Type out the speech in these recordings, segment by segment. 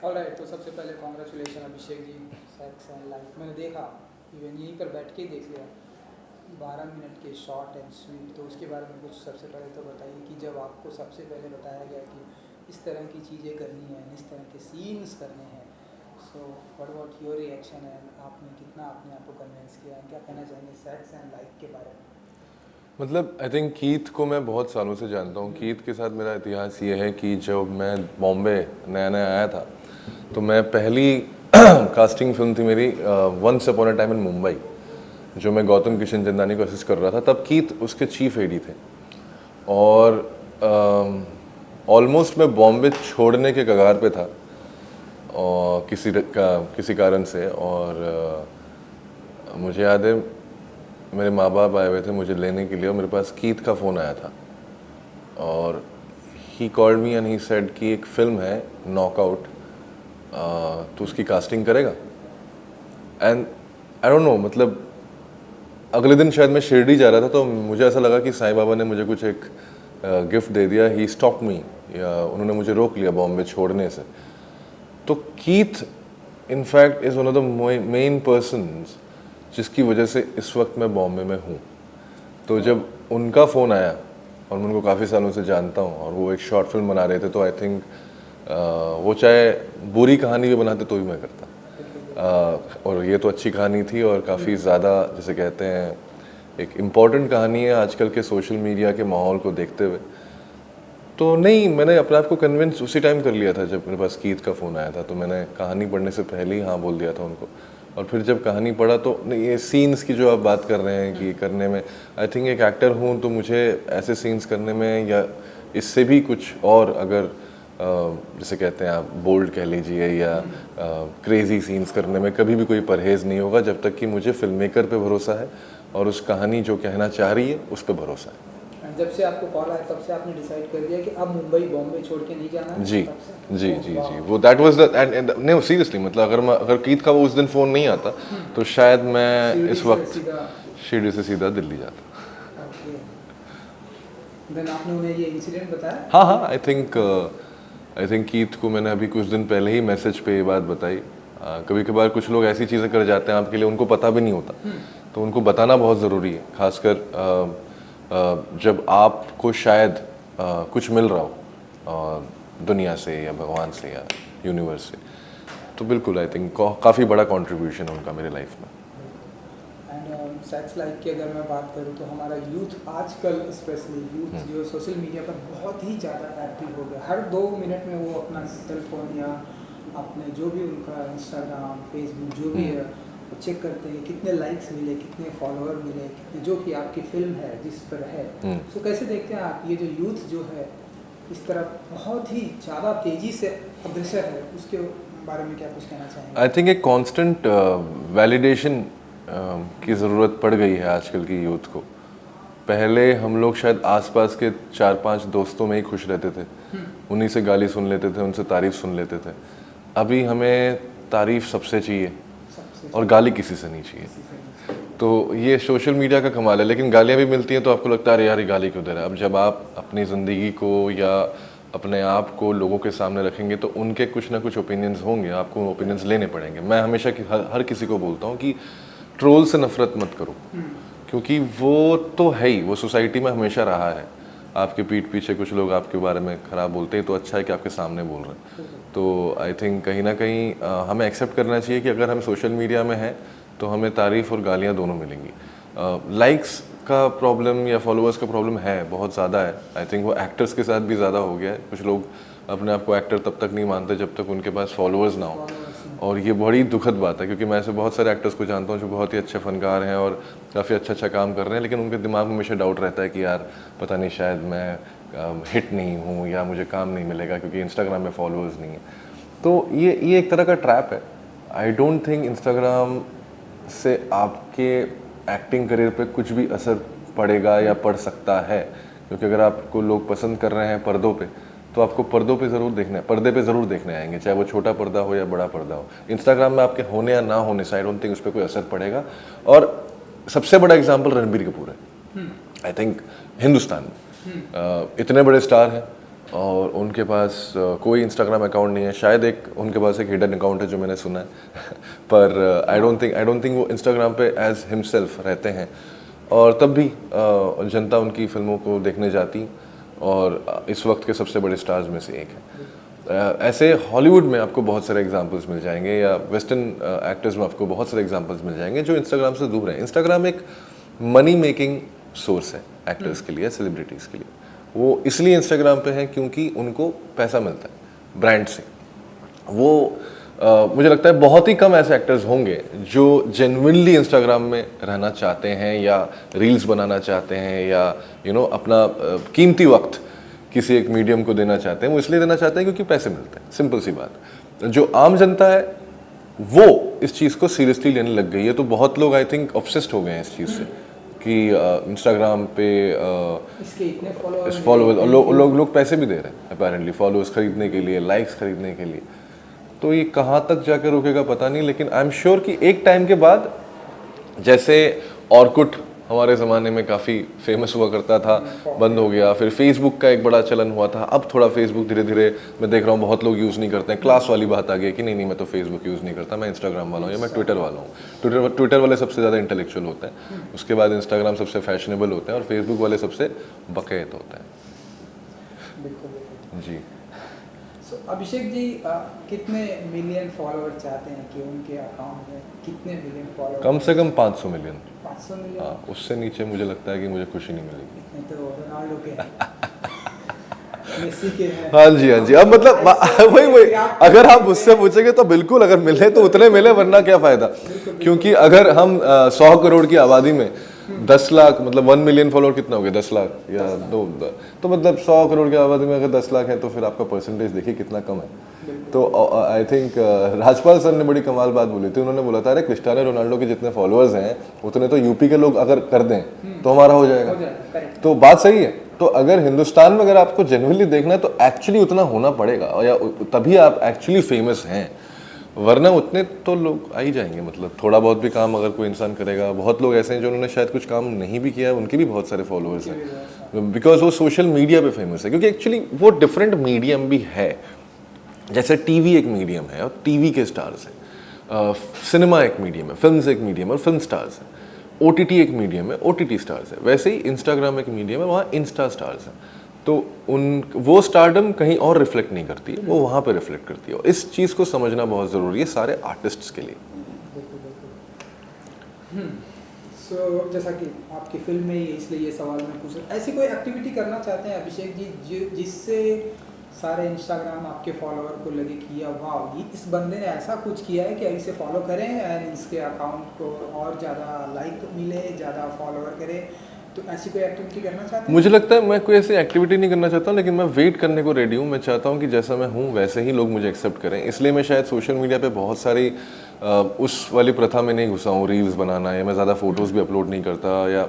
Alright, तो सबसे पहले congratulation Abhishek ji, sex and life मैंने देखा, इवन यहीं पर बैठ के ही देख लिया, 12 मिनट के शॉर्ट एंड स्वीट। तो उसके बारे में कुछ सबसे पहले तो बताइए कि जब आपको सबसे पहले बताया गया कि इस तरह की चीज़ें करनी है, इस तरह के सीन्स करने हैं, so what about your reaction है, आपने कितना अपने आप को कन्विंस किया, क्या कहना चाहेंगे सेक्स एंड लाइफ के बारे में? मतलब आई थिंक कीथ को मैं बहुत सालों से जानता हूँ। कीथ के साथ मेरा इतिहास ये है कि जब मैं बॉम्बे नया नया आया था तो मैं पहली कास्टिंग फिल्म थी मेरी once upon a time in Mumbai, जो मैं गौतम किशन चंदानी को असिस्ट कर रहा था। तब कीथ उसके चीफ एडी थे और ऑलमोस्ट मैं बॉम्बे छोड़ने के कगार पे था और किसी कारण से। और मुझे याद है मेरे माँ बाप आए हुए थे मुझे लेने के लिए और मेरे पास कीथ का फ़ोन आया था और he called me and he said कि एक फ़िल्म है नॉकआउट, तो उसकी कास्टिंग करेगा। एंड आई डोंट नो, मतलब अगले दिन शायद मैं शिरडी जा रहा था तो मुझे ऐसा लगा कि साईं बाबा ने मुझे कुछ एक गिफ्ट दे दिया। ही स्टॉप मी, या उन्होंने मुझे रोक लिया बॉम्बे छोड़ने से। तो Keith in fact is one of the main persons जिसकी वजह से इस वक्त मैं बॉम्बे में हूँ। तो जब उनका फ़ोन आया और मैं उनको काफ़ी सालों से जानता हूँ और वो एक शॉर्ट फिल्म बना रहे थे, तो आई थिंक वो चाहे बुरी कहानी भी बनाते तो भी मैं करता। और ये तो अच्छी कहानी थी और काफ़ी ज़्यादा, जैसे कहते हैं, एक इम्पॉर्टेंट कहानी है आजकल के सोशल मीडिया के माहौल को देखते हुए। तो नहीं, मैंने अपने आप को कन्विंस उसी टाइम कर लिया था जब मेरे पास कीथ का फ़ोन आया था। तो मैंने कहानी पढ़ने से पहले ही हाँ बोल दिया था उनको। और फिर जब कहानी पढ़ा तो नहीं, ये सीन्स की जो आप बात कर रहे हैं कि करने में, आई थिंक एक एक्टर हूँ तो मुझे ऐसे सीन्स करने में या इससे भी कुछ और, अगर जैसे कहते हैं आप बोल्ड कह लीजिए या क्रेजी सीन्स करने में कभी भी कोई परहेज़ नहीं होगा जब तक कि मुझे फिल्म मेकर पे भरोसा है और उस कहानी जो कहना चाह रही है उस पर भरोसा है। जब से आपको कॉल आया तब से आपने डिसाइड कर दिया कि अब मुंबई बॉम्बे छोड़ के नहीं जाना है? जी तब से? जी ओह, जी वाह। जी, वो दैट वाज द एंड नहीं, सीरियसली, मतलब अगर कीथ का वो उस दिन फ़ोन नहीं आता तो शायद मैं शिरडी इस से वक्त सीधा? शिरडी से सीधा दिल्ली जाता। ओके, देन आपने उन्हें ये इंसिडेंट बताया? हाँ हाँ, आई थिंक कीथ को मैंने अभी कुछ दिन पहले ही मैसेज पे ये बात बताई। कभी कभार कुछ लोग ऐसी चीज़ें कर जाते हैं आपके लिए, उनको पता भी नहीं होता, तो उनको बताना बहुत ज़रूरी है, खासकर जब आपको शायद कुछ मिल रहा हो दुनिया से या भगवान से या यूनिवर्स से। तो बिल्कुल आई थिंक काफ़ी बड़ा कंट्रीब्यूशन है उनका मेरे लाइफ में। एंड सेक्स लाइफ की अगर मैं बात करूँ तो हमारा यूथ आजकल, स्पेशली यूथ जो सोशल मीडिया पर बहुत ही ज़्यादा एक्टिव हो गया। हर 2 मिनट में वो अपना सेल फोन या अपने जो भी उनका इंस्टाग्राम, फेसबुक जो भी है, वो चेक करते हैं कितने लाइक्स मिले, कितने फॉलोअर मिले, कितने, जो कि आपकी फिल्म है जिस पर है। तो कैसे देखते हैं आप ये जो यूथ जो है इस तरह बहुत ही ज़्यादा तेज़ी से अग्रसर है, उसके बारे में क्या कुछ कहना चाहेंगे? आई थिंक एक कांस्टेंट वैलिडेशन की ज़रूरत पड़ गई है आजकल की यूथ को। पहले हम लोग शायद आसपास के 4-5 दोस्तों में ही खुश रहते थे, उन्हीं से गाली सुन लेते थे, उनसे तारीफ़ सुन लेते थे। अभी हमें तारीफ़ सबसे चाहिए और गाली किसी से नहीं चाहिए। तो ये सोशल मीडिया का कमाल है, लेकिन गालियाँ भी मिलती हैं तो आपको लगता है अरे यार ये गाली क्यों दे रहा है। अब जब आप अपनी ज़िंदगी को या अपने आप को लोगों के सामने रखेंगे तो उनके कुछ ना कुछ ओपिनियंस होंगे, आपको ओपिनियंस लेने पड़ेंगे। मैं हमेशा हर किसी को बोलता हूँ कि ट्रोल से नफरत मत करो, क्योंकि वो तो है ही, वो सोसाइटी में हमेशा रहा है। आपके पीठ पीछे कुछ लोग आपके बारे में ख़राब बोलते हैं, तो अच्छा है कि आपके सामने बोल रहे हैं। तो आई थिंक कहीं ना कहीं हमें एक्सेप्ट करना चाहिए कि अगर हम सोशल मीडिया में हैं तो हमें तारीफ़ और गालियाँ दोनों मिलेंगी। लाइक्स का प्रॉब्लम या फॉलोअर्स का प्रॉब्लम है, बहुत ज़्यादा है। आई थिंक वो एक्टर्स के साथ भी ज़्यादा हो गया है। कुछ लोग अपने आप को एक्टर तब तक नहीं मानते जब तक उनके पास फॉलोअर्स ना हो, और ये बड़ी दुखद बात है, क्योंकि मैं ऐसे बहुत सारे एक्टर्स को जानता हूँ जो बहुत ही अच्छे फनकार हैं और काफ़ी अच्छा काम कर रहे हैं, लेकिन उनके दिमाग में हमेशा डाउट रहता है कि यार पता नहीं शायद मैं हिट नहीं हूँ या मुझे काम नहीं मिलेगा क्योंकि इंस्टाग्राम में फॉलोअर्स नहीं है। तो ये एक तरह का ट्रैप है। आई डोंट थिंक इंस्टाग्राम से आपके एक्टिंग करियर पे कुछ भी असर पड़ेगा या पड़ सकता है, क्योंकि अगर आपको लोग पसंद कर रहे हैं पर्दों पे, तो आपको पर्दों पे ज़रूर देखना है, पर्दे पे ज़रूर देखने आएंगे, चाहे वो छोटा पर्दा हो या बड़ा पर्दा हो। इंस्टाग्राम में आपके होने या ना होने से आई डोंट थिंक उस पर कोई असर पड़ेगा। और सबसे बड़ा एग्जाम्पल रणबीर कपूर है। आई थिंक हिंदुस्तान में इतने बड़े स्टार हैं और उनके पास कोई इंस्टाग्राम अकाउंट नहीं है, शायद एक उनके पास एक हिडन अकाउंट है जो मैंने सुना है पर आई डोंट थिंक वो इंस्टाग्राम पे एज हिमसेल्फ रहते हैं। और तब भी जनता उनकी फिल्मों को देखने जाती और इस वक्त के सबसे बड़े स्टार्स में से एक है। ऐसे हॉलीवुड में आपको बहुत सारे एग्जांपल्स मिल जाएंगे या वेस्टर्न एक्टर्स में आपको बहुत सारे एग्जांपल्स मिल जाएंगे जो इंस्टाग्राम से दूर हैं। इंस्टाग्राम एक मनी मेकिंग सोर्स है एक्टर्स के लिए, सेलिब्रिटीज़ के लिए। वो इसलिए इंस्टाग्राम पे हैं क्योंकि उनको पैसा मिलता है ब्रांड से। वो मुझे लगता है बहुत ही कम ऐसे एक्टर्स होंगे जो जेन्युइनली इंस्टाग्राम में रहना चाहते हैं या रील्स बनाना चाहते हैं या अपना कीमती वक्त किसी एक मीडियम को देना चाहते हैं। वो इसलिए देना चाहते हैं क्योंकि पैसे मिलते हैं, सिंपल सी बात। जो आम जनता है वो इस चीज़ को सीरियसली लेने लग गई है। तो बहुत लोग आई थिंक ऑब्सेस्ड हो गए हैं इस चीज़ से कि इंस्टाग्राम पे इसके इतने फॉलोअर्स लोग पैसे भी दे रहे हैं अपेरेंटली फॉलोअर्स खरीदने के लिए, लाइक्स खरीदने के लिए। तो ये कहाँ तक जाकर रुकेगा पता नहीं, लेकिन आई एम श्योर कि एक टाइम के बाद, जैसे ऑर्कुट हमारे ज़माने में काफ़ी फेमस हुआ करता था, बंद हो गया, फिर फेसबुक का एक बड़ा चलन हुआ था, अब थोड़ा फेसबुक धीरे धीरे मैं देख रहा हूँ बहुत लोग यूज़ नहीं करते हैं। क्लास वाली बात आ गई कि नहीं मैं तो फेसबुक यूज़ नहीं करता, मैं इंस्टाग्राम वाला हूँ या मैं ट्विटर वाला हूँ। ट्विटर वाले सबसे ज़्यादा इंटेलेक्चुअल होते हैं, उसके बाद इंस्टाग्राम सबसे फैशनेबल होते हैं और फेसबुक वाले सबसे बकैत होते हैं। जी। अभिषेक जी कितने मिलियन फॉलोअर चाहते हैं कि उनके अकाउंट में कितने मिलियन फॉलोअर? कम से कम 500 मिलियन। 500 मिलियन? हाँ, उससे नीचे मुझे लगता है कि मुझे खुशी नहीं मिलेगी। नहीं तो रोनाल्डो के मेसी के हैं। हाँ जी, हाँ जी। अब मतलब वही अगर आप मुझसे पूछेंगे तो बिल्कुल, अगर मिले तो उतने मिले, वरना क्या फ़ायदा। क्योंकि अगर हम 100 करोड़ की आबादी में 10 लाख, मतलब 1 मिलियन फॉलोअर कितना हो गया, 10 लाख या 2, तो मतलब 100 करोड़ की आबादी में अगर 10 लाख है तो फिर आपका परसेंटेज देखिए कितना कम है। तो आई थिंक राजपाल सर ने बड़ी कमाल बात बोली थी। उन्होंने बोला था अरे क्रिस्टियानो रोनाल्डो के जितने फॉलोअर्स हैं उतने तो यूपी के लोग अगर कर दें तो हमारा हो जाएगा। तो बात सही है। तो अगर हिंदुस्तान में अगर आपको जेन्युइनली देखना है तो एक्चुअली उतना होना पड़ेगा, या तभी आप एक्चुअली फेमस हैं, वरना उतने तो लोग आ ही जाएंगे। मतलब थोड़ा बहुत भी काम अगर कोई इंसान करेगा, बहुत लोग ऐसे हैं जो उन्होंने शायद कुछ काम नहीं भी किया है, उनके भी बहुत सारे फॉलोअर्स हैं, बिकॉज वो सोशल मीडिया पे फेमस है। क्योंकि एक्चुअली वो डिफरेंट मीडियम भी है। जैसे टीवी एक मीडियम है और टीवी के स्टार्स हैं, सिनेमा एक मीडियम है, फिल्म एक मीडियम है और फिल्म स्टार्स हैं, ओटीटी एक मीडियम है, ओटीटी स्टार्स है, वैसे ही इंस्टाग्राम एक मीडियम है, वहाँ इंस्टा स्टार्स हैं। तो वो स्टारडम कहीं और रिफ्लेक्ट नहीं करती है, वो वहाँ पे रिफ्लेक्ट करती है। और इस चीज़ को समझना बहुत ज़रूरी है सारे आर्टिस्ट्स के लिए। सो जैसा कि आपकी फिल्म में ही, इसलिए ये सवाल मैं पूछ रहा हूँ, ऐसी कोई एक्टिविटी करना चाहते हैं अभिषेक जी जिससे सारे इंस्टाग्राम आपके फॉलोअर को लगे कि या वाह ये इस बंदे ने ऐसा कुछ किया है कि इसे फॉलो करें एंड इसके अकाउंट को और ज़्यादा लाइक मिले, ज़्यादा फॉलोअर करें, तो ऐसी कोई एक्टिविटी करना चाहते हैं? मुझे लगता है मैं कोई ऐसी एक्टिविटी नहीं करना चाहता हूँ, लेकिन मैं वेट करने को रेडी हूँ। मैं चाहता हूँ कि जैसा मैं हूँ वैसे ही लोग मुझे एक्सेप्ट करें। इसलिए मैं शायद सोशल मीडिया पे बहुत सारी उस वाली प्रथा में नहीं घुसा हूँ, रील्स बनाना, या मैं ज़्यादा फ़ोटोज़ भी अपलोड नहीं करता, या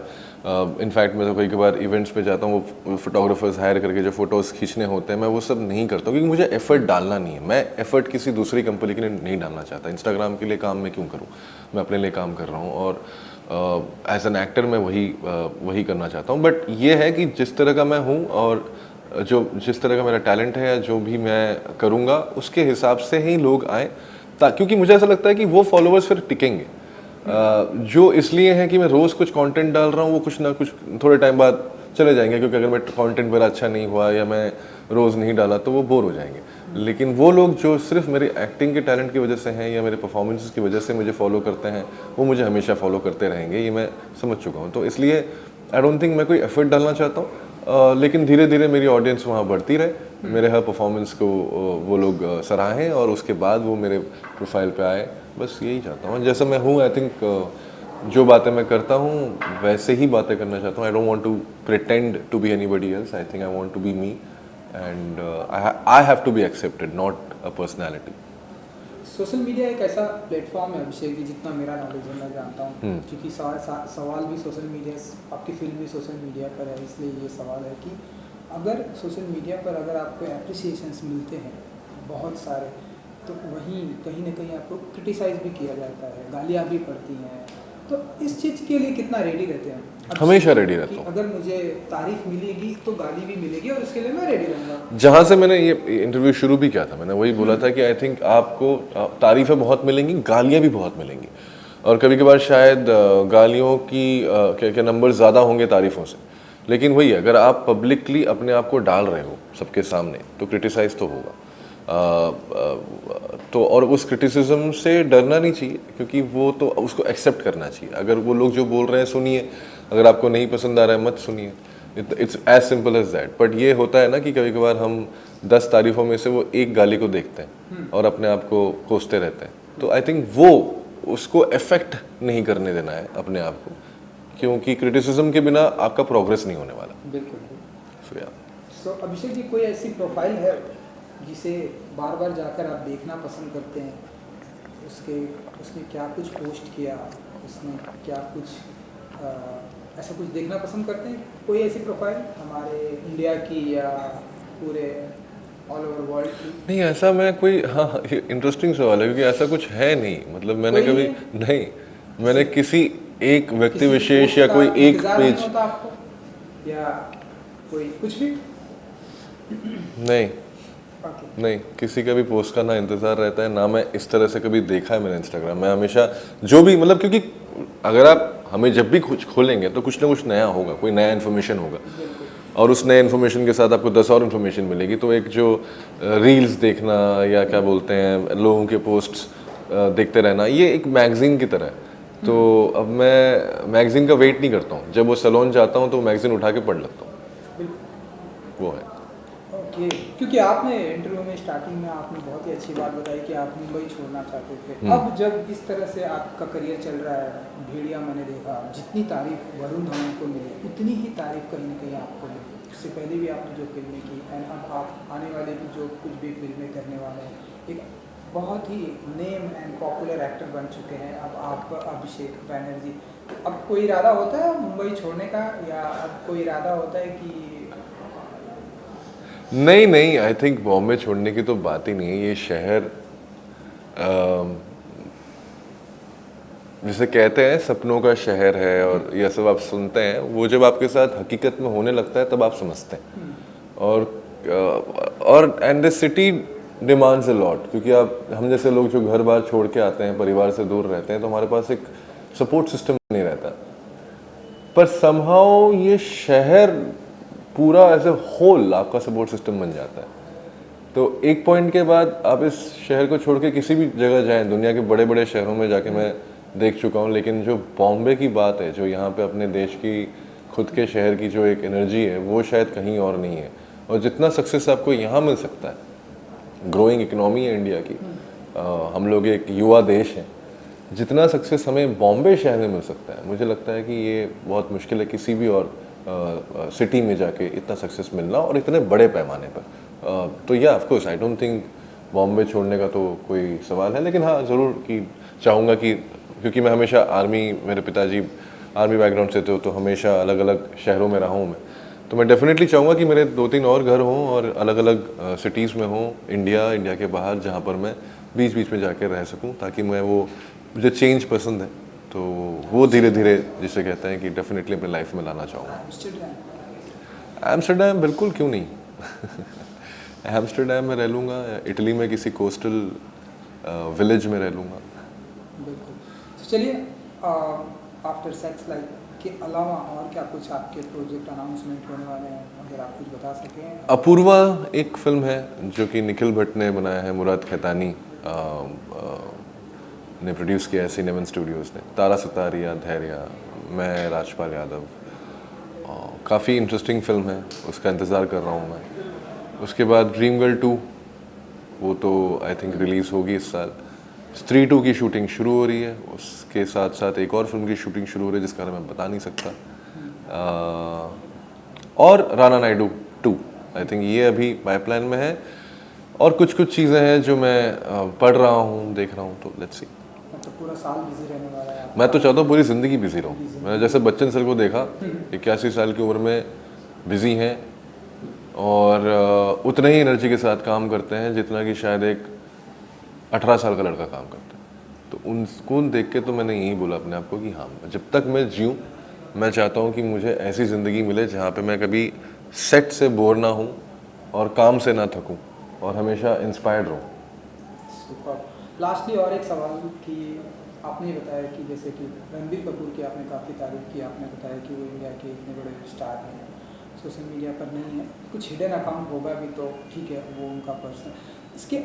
इनफैक्ट मैं तो कई बार इवेंट्स पे जाता हूँ, वो फोटोग्राफर्स हायर करके जो फ़ोटोज़ खींचने होते हैं, मैं वो सब नहीं करता क्योंकि मुझे एफर्ट डालना नहीं है। मैं एफर्ट किसी दूसरी कंपनी के लिए नहीं डालना चाहता। इंस्टाग्राम के लिए काम मैं क्यों करूँ, मैं अपने लिए काम कर रहा हूँ और एज एन एक्टर मैं वही करना चाहता हूँ। बट ये है कि जिस तरह का मैं हूँ और जिस तरह का मेरा टैलेंट है या जो भी मैं करूँगा उसके हिसाब से ही लोग आए, क्योंकि मुझे ऐसा लगता है कि वो फॉलोअर्स फिर टिकेंगे। जो इसलिए है कि मैं रोज़ कुछ कंटेंट डाल रहा हूँ, वो कुछ ना कुछ थोड़े टाइम बाद चले जाएंगे, क्योंकि अगर मैं कंटेंट मेरा अच्छा नहीं हुआ या मैं रोज़ नहीं डाला तो वो बोर हो जाएंगे। लेकिन वो लोग जो सिर्फ मेरे एक्टिंग के टैलेंट की वजह से हैं या मेरे परफॉर्मेंसेस की वजह से मुझे फॉलो करते हैं, वो मुझे हमेशा फॉलो करते रहेंगे, ये मैं समझ चुका हूँ। तो इसलिए आई डोंट थिंक मैं कोई एफर्ट डालना चाहता हूँ, लेकिन धीरे धीरे मेरी ऑडियंस वहाँ बढ़ती रहे, मेरे हर परफॉर्मेंस को वो लोग सराहें और उसके बाद वो मेरे प्रोफाइल पे आए, बस यही चाहता हूँ। जैसा मैं हूँ, आई थिंक जो बातें मैं करता हूँ वैसे ही बातें करना चाहता हूँ। I don't want to pretend to be anybody else. I think I want to be me and I have to be accepted, not a personality. Social media एक ऐसा प्लेटफॉर्म है अभिषेक जी, जितना मेरा नॉलेज है मैं जानता हूँ, क्योंकि सवाल भी सोशल मीडिया, आपकी फिल्म भी सोशल मीडिया पर है, इसलिए ये सवाल है कि अगर सोशल मीडिया पर अगर आपको एप्रिसिएशंस मिलते हैं बहुत सारे, तो वहीं कहीं ना कहीं आपको क्रिटिसाइज़ भी किया जाता है, गालियाँ भी पड़ती हैं, तो इस चीज़ के लिए कितना रेडी रहते हैं? हमेशा रेडी रहता हूँ। अगर मुझे तारीफ मिलेगी तो गाली भी मिलेगी और उसके लिए मैं रेडी रहूँगा। जहाँ से मैंने ये इंटरव्यू शुरू भी किया था, मैंने वही बोला था कि आई थिंक आपको तारीफ़ें बहुत मिलेंगी, गालियाँ भी बहुत मिलेंगी, और कभी कभार शायद गालियों की क्या नंबर ज़्यादा होंगे तारीफ़ों से, लेकिन वही अगर आप पब्लिकली अपने आप को डाल रहे हो सबके सामने तो क्रिटिसाइज़ तो होगा। तो और उस क्रिटिसिज्म से डरना नहीं चाहिए, क्योंकि वो तो उसको एक्सेप्ट करना चाहिए। अगर वो लोग जो बोल रहे हैं सुनिए, अगर आपको नहीं पसंद आ रहा है मत सुनिए, it's as simple as that. But ये होता है ना कि कभी कभार हम 10 तारीफ़ों में से वो एक गाली को देखते हैं और अपने आप को कोसते रहते हैं। तो आई थिंक वो उसको अफेक्ट नहीं करने देना है अपने आप को, क्योंकि क्रिटिसिज्म के बिना आपका प्रोग्रेस नहीं होने वाला। बिल्कुल। सो अभिषेक जी, कोई ऐसी प्रोफाइल है जिसे बार बार जाकर आप देखना पसंद करते हैं? उसने क्या कुछ पोस्ट किया, उसने क्या कुछ ऐसा कुछ देखना पसंद करते हैं? कोई ऐसी प्रोफाइल हमारे इंडिया की या पूरे ऑल ओवर वर्ल्ड की? नहीं, ऐसा मैं कोई, हाँ इंटरेस्टिंग सवाल है, क्योंकि ऐसा कुछ है नहीं। मतलब मैंने कभी नहीं, मैंने किसी एक व्यक्ति विशेष या कोई एक पेज, होता आपको या कोई कुछ भी? नहीं नहीं, किसी का भी पोस्ट का ना इंतज़ार रहता है, ना मैं इस तरह से कभी देखा है मैंने इंस्टाग्राम। मैं हमेशा जो भी, मतलब क्योंकि अगर आप हमें जब भी कुछ खोलेंगे तो कुछ ना कुछ नया होगा, कोई नया इन्फॉर्मेशन होगा, और उस नए इन्फॉर्मेशन के साथ आपको 10 और इन्फॉर्मेशन मिलेगी। तो एक जो रील्स देखना या क्या बोलते हैं लोगों के पोस्ट्स देखते रहना, ये एक मैगज़ीन की तरह है। तो अब मैं मैगज़ीन का वेट नहीं करता हूँ, जब वो सैलून जाता हूँ तो मैगज़ीन उठा के पढ़ लेता हूँ, वो है। ओके, क्योंकि आपने इंटरव्यू में स्टार्टिंग में आपने बहुत ही अच्छी बात बताई कि आप मुंबई छोड़ना चाहते थे। अब जब इस तरह से आपका करियर चल रहा है, भेड़िया मैंने देखा, जितनी तारीफ वरुण धवन को मिली उतनी ही तारीफ कहीं ना कहीं आपको मिली। इससे पहले भी आपने जो फिल्में की एंड अब आप आने वाले भी जो कुछ भी फिल्में करने वाले हैं, एक बहुत ही नेम एंड पॉपुलर एक्टर बन चुके हैं अब आप, अभिषेक बैनर्जी। अब कोई इरादा होता है मुंबई छोड़ने का, या अब कोई इरादा होता है कि? नहीं, आई थिंक बॉम्बे छोड़ने की तो बात ही नहीं है। ये शहर जिसे कहते हैं सपनों का शहर है, और यह सब आप सुनते हैं, वो जब आपके साथ हकीकत में होने लगता है तब आप समझते हैं। और and the city demands a lot, क्योंकि हम जैसे लोग जो घर बार छोड़ के आते हैं, परिवार से दूर रहते हैं, तो हमारे पास एक सपोर्ट सिस्टम नहीं रहता। पर समहाउ ये शहर पूरा एज ए होल आपका सपोर्ट सिस्टम बन जाता है। तो एक पॉइंट के बाद आप इस शहर को छोड़ के किसी भी जगह जाएं, दुनिया के बड़े बड़े शहरों में जाके मैं देख चुका हूँ, लेकिन जो बॉम्बे की बात है, जो यहाँ पे अपने देश की खुद के शहर की जो एक एनर्जी है, वो शायद कहीं और नहीं है। और जितना सक्सेस आपको यहाँ मिल सकता है, ग्रोइंग इकनॉमी है इंडिया की, हम लोग एक युवा देश हैं, जितना सक्सेस हमें बॉम्बे शहर में मिल सकता है, मुझे लगता है कि ये बहुत मुश्किल है किसी भी और सिटी में जाके इतना सक्सेस मिलना, और इतने बड़े पैमाने पर। तो या of course I don't think Bombay छोड़ने का तो कोई सवाल है, लेकिन हाँ ज़रूर कि चाहूँगा कि, क्योंकि मैं हमेशा आर्मी, मेरे पिताजी आर्मी बैकग्राउंड से थे, तो हमेशा अलग अलग शहरों में रहा हूँ मैं, तो मैं डेफिनेटली चाहूँगा कि मेरे 2-3 और घर हों और अलग अलग सिटीज़ में हों, इंडिया के बाहर, जहाँ पर मैं बीच बीच में जाके रह सकूँ, ताकि मैं वो, मुझे चेंज पसंद है, तो वो धीरे धीरे जिसे कहते हैं कि डेफिनेटली अपने लाइफ में लाना चाहूँगा। एम्स्टर्डम बिल्कुल, क्यों नहीं। एम्स्टर्डम में रह लूँगा, इटली में किसी कोस्टल विलेज में रह लूँगा। बिल्कुल। तो चलिए, आफ्टर सेक्स लाइफ के अलावा और क्या कुछ आपके प्रोजेक्ट अनाउंसमेंट होने वाले हैं, अगर आप कुछ बता सकें? अपूर्वा एक फिल्म है जो कि निखिल भट्ट ने बनाया है, मुराद खैतानी ने प्रोड्यूस किया है सिनेमन स्टूडियोज़ ने। तारा सितारिया, धैर्य, मैं राजपाल यादव, काफ़ी इंटरेस्टिंग फिल्म है, उसका इंतज़ार कर रहा हूँ मैं। उसके बाद ड्रीम गर्ल 2, वो तो आई थिंक रिलीज़ होगी इस साल। स्त्री 2 की शूटिंग शुरू हो रही है, उसके साथ साथ एक और फिल्म की शूटिंग शुरू हो रही है जिसका मैं बता नहीं सकता। और राणा नायडू 2, आई थिंक ये अभी पाइपलाइन में है। और कुछ चीज़ें हैं जो मैं पढ़ रहा हूँ, देख रहा हूँ, तो लेट्स सी। तो पूरा साल बिजी रहने वाला है? मैं तो चाहता हूँ पूरी ज़िंदगी बिजी रहूँ। मैंने जैसे बच्चन सर को देखा, 81 साल की उम्र में बिजी हैं, और उतने ही एनर्जी के साथ काम करते हैं जितना कि शायद एक 18 साल का लड़का काम करता है। तो उनको देख के तो मैंने यही बोला अपने आप को कि हाँ, जब तक मैं जीऊँ मैं चाहता हूँ कि मुझे ऐसी ज़िंदगी मिले जहाँ पे मैं कभी सेट से बोर ना हूँ और काम से ना थकूँ और हमेशा इंस्पायर्ड रहूँ। लास्टली और एक सवाल कि आपने बताया कि जैसे कि रणबीर कपूर की आपने काफ़ी तारीफ की, आपने बताया कि वो इंडिया के इतने बड़े स्टार हैं, सोशल मीडिया पर नहीं है, कुछ हिडन अकाउंट होगा भी तो ठीक है, वो उनका पर्सनल। इसके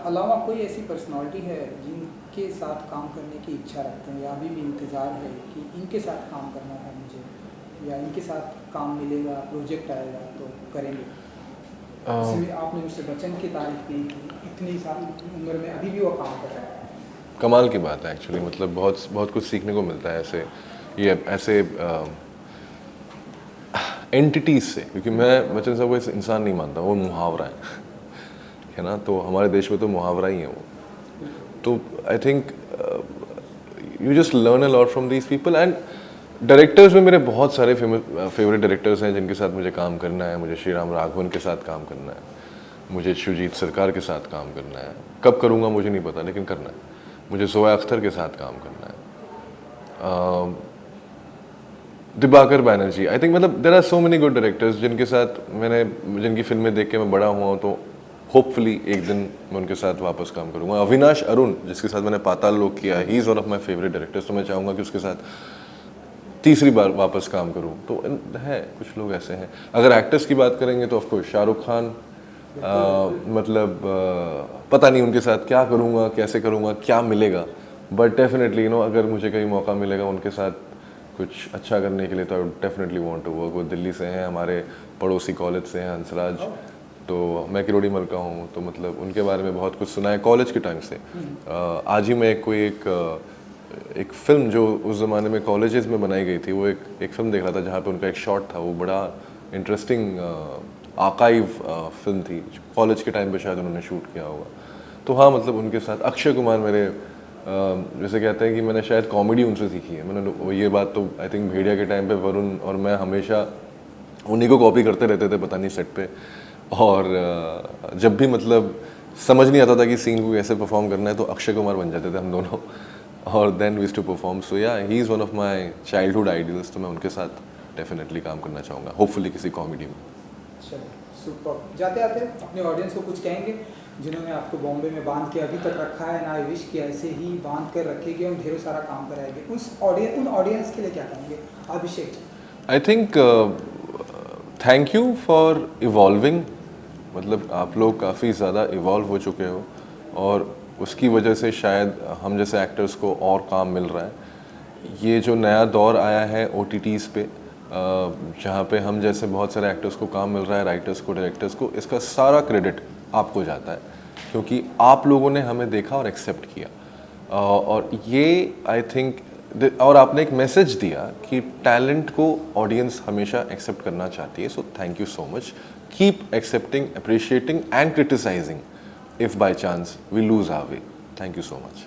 अलावा कोई ऐसी पर्सनालिटी है जिनके साथ काम करने की इच्छा रखते हैं या अभी भी इंतज़ार है कि इनके साथ काम करना है मुझे, या इनके साथ काम मिलेगा, प्रोजेक्ट आएगा तो करेंगे? इसमें आपने मिस्टर बच्चन की तारीफ की कि इतनी साल उम्र में अभी भी वो काम कर रहे हैं। कमाल की बात है एक्चुअली, मतलब बहुत बहुत कुछ सीखने को मिलता है ऐसे एंटिटीज से, क्योंकि मैं बच्चन साहब को ऐसे इंसान नहीं मानता, वो मुहावरा है ना, तो हमारे देश में तो मुहावरा ही है वो। तो I think you just learn a lot from these people. And directors में मेरे बहुत सारे फेवरेट डायरेक्टर्स हैं जिनके साथ मुझे काम करना है। मुझे श्री राम राघवन के साथ काम करना है, मुझे शिवजीत सरकार के साथ काम करना है, कब करूँगा मुझे नहीं पता लेकिन करना है। मुझे जोया अख्तर के साथ काम करना है, दिबाकर बैनर्जी, आई थिंक, मतलब there are so many good directors जिनकी फिल्में देख के मैं बड़ा हुआ हूँ, तो होपफुली एक दिन मैं उनके साथ वापस काम करूँगा। अविनाश अरुण जिसके साथ मैंने पाताल लोक किया, ही is one of my favourite directors, तो मैं चाहूँगा कि उसके साथ तीसरी बार वापस काम करूँ। तो है कुछ लोग ऐसे हैं। अगर एक्टर्स की बात करेंगे तो ऑफकोर्स शाहरुख खान, मतलब पता नहीं उनके साथ क्या करूँगा, कैसे करूँगा, क्या मिलेगा, बट डेफिनेटली अगर मुझे कहीं मौका मिलेगा उनके साथ कुछ अच्छा करने के लिए तो I would definitely want to work. वो दिल्ली से हैं, हमारे पड़ोसी कॉलेज से हैं, हंसराज, तो मैं किरोड़ीमल का हूँ, तो मतलब उनके बारे में बहुत कुछ सुना है कॉलेज के टाइम से। आज ही मैं एक फिल्म जो उस ज़माने में कॉलेजेस में बनाई गई थी, वो एक फिल्म देख रहा था जहाँ पे उनका एक शॉट था, वो बड़ा इंटरेस्टिंग आर्काइव फिल्म थी, कॉलेज के टाइम पे शायद उन्होंने शूट किया होगा। तो हाँ, मतलब उनके साथ अक्षय कुमार मेरे जैसे कहते हैं कि मैंने शायद कॉमेडी उनसे सीखी है। मैंने ये बात तो आई थिंक भेड़िया के टाइम पे वरुण और मैं हमेशा उन्हीं को कॉपी करते रहते थे, पता नहीं सेट पे, और जब भी मतलब समझ नहीं आता था कि सीन को कैसे परफॉर्म करना है तो अक्षय कुमार बन जाते थे हम दोनों, और then we used to perform. So yeah he is one of my childhood ideals, तो मैं उनके साथ डेफिनेटली काम करना चाहूँगा, होपफुली किसी कॉमेडी में। चलो सुपर। जाते आते अपने ऑडियंस को कुछ कहेंगे जिन्होंने आपको बॉम्बे में बांध के अभी तक रखा है, ना विश कि ऐसे ही बांध कर रखेंगे और ढेरों सारा काम कराएंगे, उन ऑडियंस के लिए क्या कहेंगे? Abhishek, I think thank you for involving, मतलब आप लोग काफ़ी ज़्यादा इवॉल्व हो चुके हो और उसकी वजह से शायद हम जैसे एक्टर्स को और काम मिल रहा है। ये जो नया दौर आया है OTTs पे, जहाँ पे हम जैसे बहुत सारे एक्टर्स को काम मिल रहा है, राइटर्स को, डायरेक्टर्स को, इसका सारा क्रेडिट आपको जाता है क्योंकि आप लोगों ने हमें देखा और एक्सेप्ट किया। और ये आई थिंक, और आपने एक मैसेज दिया कि टैलेंट को ऑडियंस हमेशा एक्सेप्ट करना चाहती है। So thank you so much, keep accepting, appreciating and criticising if by chance we lose our way. Thank you so much.